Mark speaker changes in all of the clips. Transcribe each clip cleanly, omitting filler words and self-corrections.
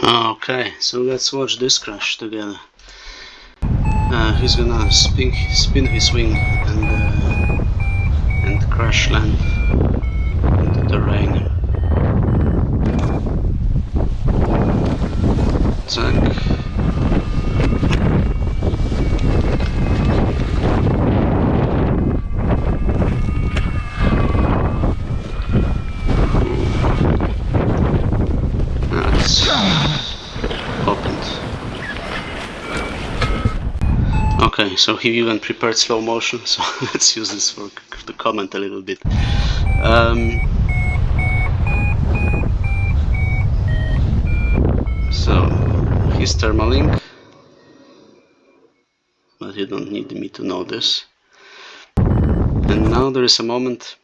Speaker 1: Okay, so let's watch this crash together. He's gonna spin his wing and crash land into the rain. Zack. That's opened. Okay, so he even prepared slow motion, so let's use this for the comment a little bit. So he's thermaling, but you don't need me to know this. And now there is a moment.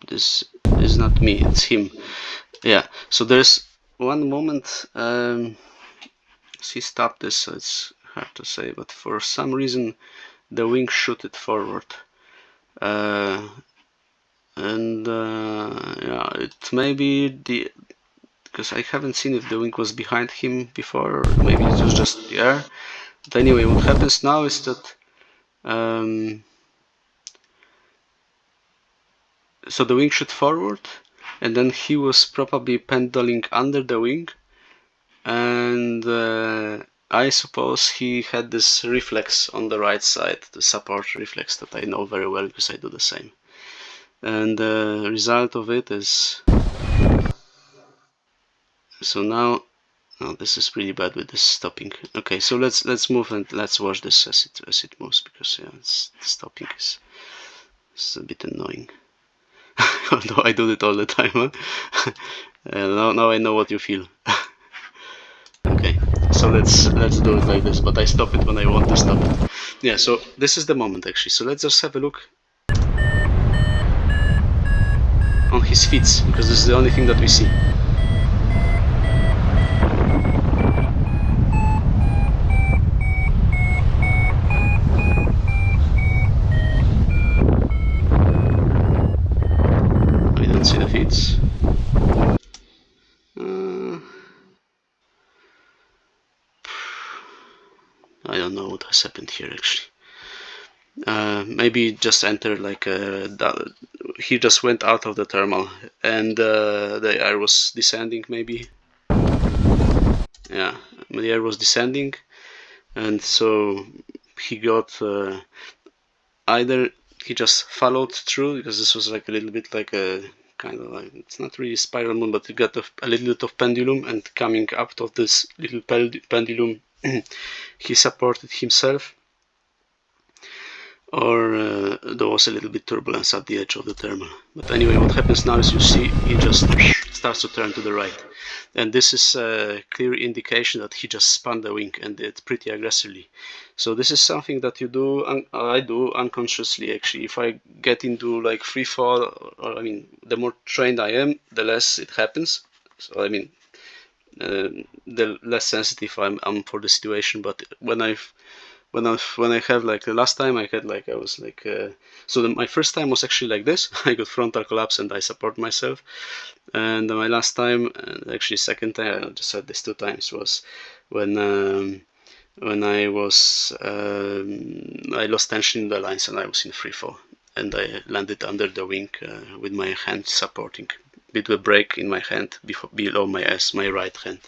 Speaker 1: This is not me, it's him. Yeah, so there's one moment. He stopped this, so it's hard to say, but for some reason the wing shooted forward. Yeah, it may be because I haven't seen if the wing was behind him before, or maybe it was just the air. But anyway, what happens now is that so the wing shot forward, and then he was probably penduling under the wing, and I suppose he had this reflex on the right side, the support reflex that I know very well because I do the same. And the result of it is, so now, oh, this is pretty bad with this stopping. Okay, so let's move and let's watch this as it moves, because yeah, stopping is a bit annoying. Although I do it all the time, huh? Now I know what you feel. Okay, so let's do it like this, but I stop it when I want to stop it. Yeah, so this is the moment actually. So let's just have a look on his feet, because this is the only thing that we see. I don't see the feet. I don't know what has happened here actually. Maybe just entered like he just went out of the thermal and the air was descending maybe. Yeah, the air was descending, and so he got either he just followed through, because this was like a little bit like a kind of like, it's not really spiral moon, but he got a little bit of pendulum, and coming out of this little pendulum he supported himself, or there was a little bit turbulence at the edge of the thermal. But anyway, what happens now is you see he just starts to turn to the right, and this is a clear indication that he just spun the wing, and did pretty aggressively. So this is something that you do, I do unconsciously actually. If I get into like free fall, or I mean, the more trained I am, the less it happens. So I mean, the less sensitive I'm for the situation. But when I have like the last time I had like I was like my first time was actually like this. I got frontal collapse and I support myself, and my last time, actually second time, I just said this 2 times, was when I was I lost tension in the lines and I was in free fall, and I landed under the wing with my hand supporting, with the brake in my hand below my ass, my right hand.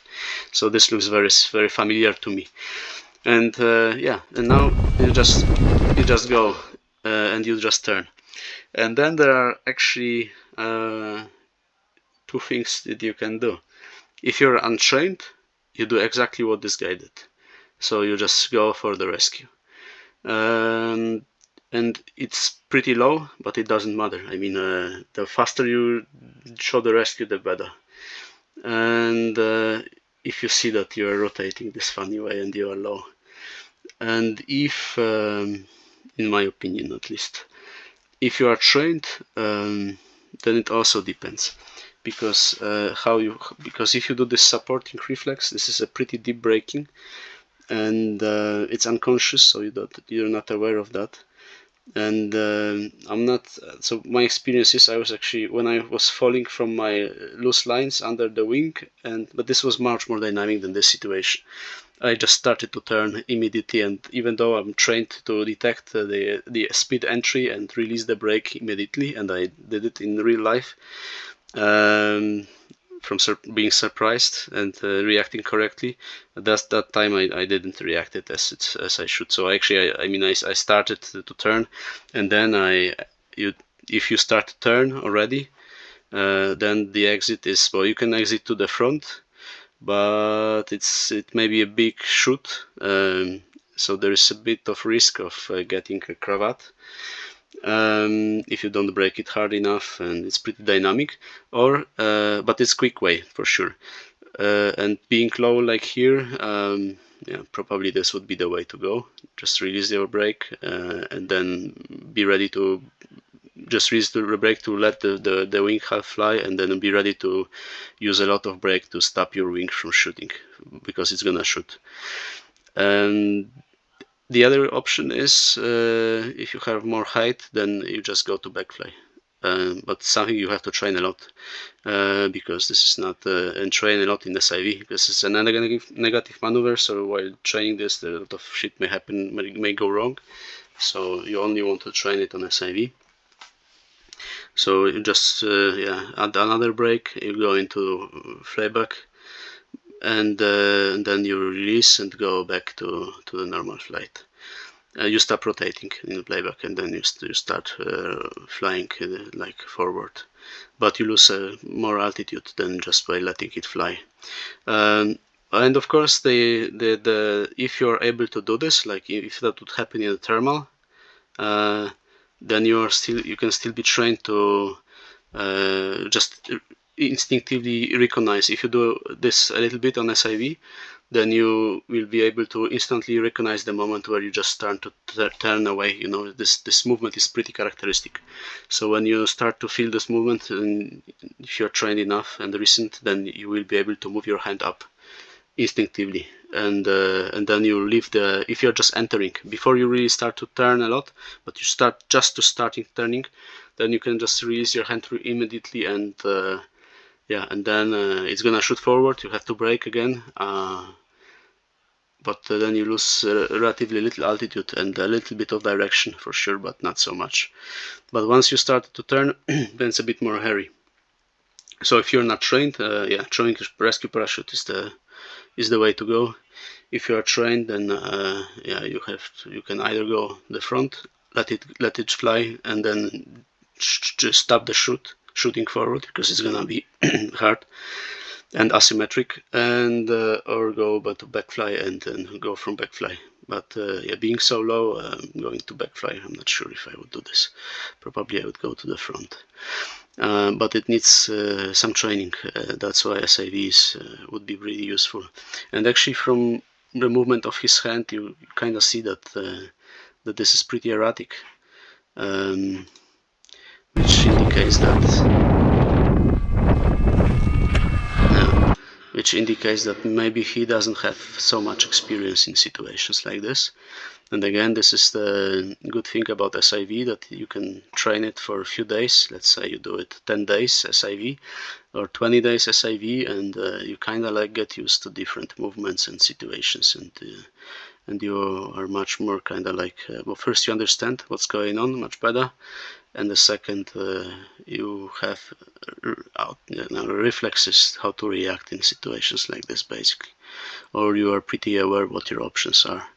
Speaker 1: So this looks very very familiar to me. And yeah, and now you just go and you just turn, and then there are actually 2 things that you can do. If you're untrained, you do exactly what this guy did, so you just go for the rescue, and it's pretty low, but it doesn't matter. I mean, the faster you show the rescue, the better. And if you see that you are rotating this funny way and you are low, and if in my opinion at least, if you are trained, then it also depends, because because if you do this supporting reflex, this is a pretty deep braking, and it's unconscious, so you're not aware of that. And I'm not, so my experience is I was actually, when I was falling from my loose lines under the wing, but this was much more dynamic than this situation. I just started to turn immediately, and even though I'm trained to detect the speed entry and release the brake immediately, and I did it in real life, from being surprised and reacting correctly, that time I didn't react it as I should. So actually, I mean, I started to turn, and then if you start to turn already, then the exit is, well, you can exit to the front, but it may be a big shoot, so there is a bit of risk of getting a cravat if you don't brake it hard enough, and it's pretty dynamic. Or but it's quick way for sure. And being low like here, yeah, probably this would be the way to go. Just release your brake, and then be ready to just release the brake to let the wing half fly, and then be ready to use a lot of brake to stop your wing from shooting, because it's gonna shoot. And the other option is, if you have more height, then you just go to backfly. But something you have to train a lot, because this is not, and train a lot in SIV, because it's a negative maneuver. So while training this, a lot of shit may happen, may go wrong. So you only want to train it on SIV. So you just yeah, add another brake, you go into flyback, and then you release and go back to the normal flight. You stop rotating in the playback, and then you start flying like forward, but you lose more altitude than just by letting it fly. And of course, if you're able to do this, like if that would happen in a thermal, then you can still be trained to just instinctively recognize. If you do this a little bit on SIV, then you will be able to instantly recognize the moment where you just turn to turn away. You know, this movement is pretty characteristic. So when you start to feel this movement, and if you're trained enough and recent, then you will be able to move your hand up instinctively, and then you leave if you're just entering before you really start to turn a lot, but you start just to starting turning, then you can just release your hand immediately, and yeah, and then it's gonna shoot forward. You have to brake again, but then you lose relatively little altitude and a little bit of direction for sure, but not so much. But once you start to turn, then it's a bit more hairy. So if you're not trained, yeah, throwing rescue parachute is the way to go. If you are trained, then yeah, you can either go the front, let it fly, and then just stop the shooting forward, because it's gonna be hard and asymmetric, and or go but to backfly and then go from backfly. But yeah, being so low, going to backfly, I'm not sure if I would do this. Probably I would go to the front. But it needs some training. That's why SIVs would be really useful. And actually, from the movement of his hand, you kind of see that that this is pretty erratic, which indicates that maybe he doesn't have so much experience in situations like this. And again, this is the good thing about SIV, that you can train it for a few days. Let's say you do it 10 days SIV or 20 days SIV, and you kind of like get used to different movements and situations, and you are much more kind of like, well, first you understand what's going on much better, and the second, you have reflexes how to react in situations like this, basically, or you are pretty aware what your options are.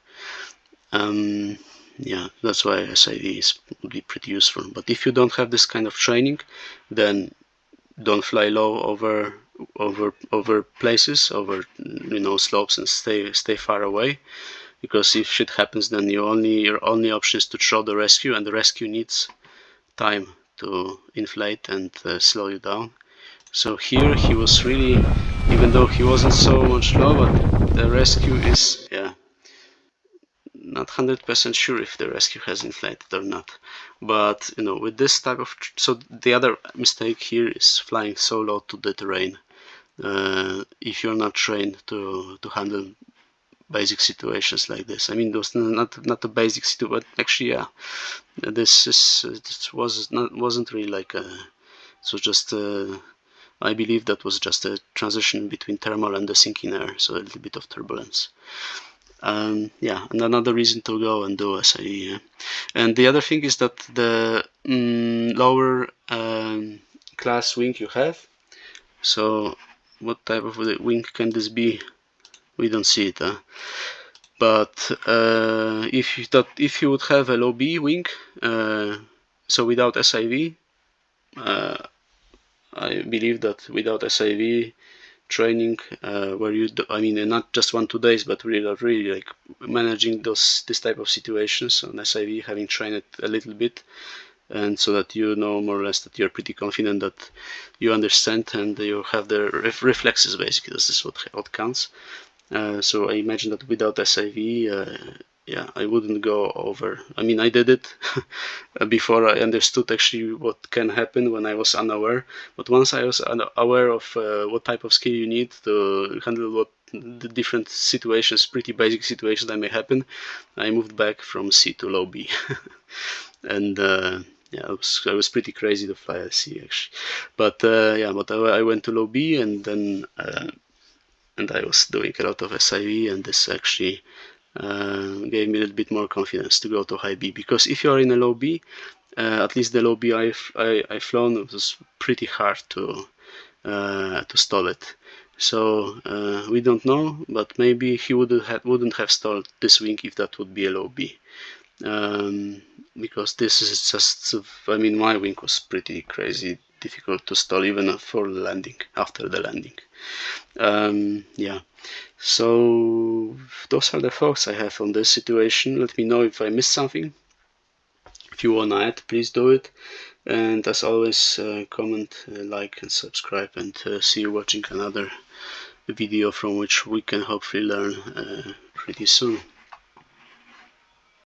Speaker 1: Yeah, that's why SIV would be pretty useful. But if you don't have this kind of training, then don't fly low over places, over slopes, and stay far away. Because if shit happens, then your only option is to throw the rescue, and the rescue needs time to inflate and slow you down. So here he was really, even though he wasn't so much low, but the rescue is, yeah, not 100% sure if the rescue has inflated or not. But with this type of, so the other mistake here is flying so low to the terrain. If you're not trained to handle basic situations like this. I mean, those not a basic situation, but actually, yeah, this wasn't really like a. So just I believe that was just a transition between thermal and the sinking air, so a little bit of turbulence. Yeah, and another reason to go and do SIE. Yeah. And the other thing is that the lower class wing you have. So what type of wing can this be? We don't see it. But if you would have a low B wing, so without SIV, I believe that without SIV training, where you I mean not just 1-2 days, but really like managing this type of situations on SIV, having trained it a little bit, and so that you know more or less that you're pretty confident that you understand and you have the reflexes. Basically, this is what counts. So I imagine that without SIV, yeah, I wouldn't go over. I mean, I did it before I understood actually what can happen when I was unaware. But once I was aware of what type of skill you need to handle what the different situations, pretty basic situations that may happen, I moved back from C to low B. And yeah, I was pretty crazy to fly at C actually. But yeah, but I went to low B, and then and I was doing a lot of SIV, and this actually gave me a little bit more confidence to go to high B. Because if you are in a low B, at least the low B I've flown, it was pretty hard to stall it. So we don't know, but maybe he wouldn't have stalled this wing if that would be a low B. Because this is just, I mean, my wing was pretty crazy difficult to stall even for the landing, after the landing. Yeah, so those are the thoughts I have on this situation. Let me know if I missed something. If you wanna add, please do it. And as always, comment, like, and subscribe, and see you watching another video from which we can hopefully learn pretty soon.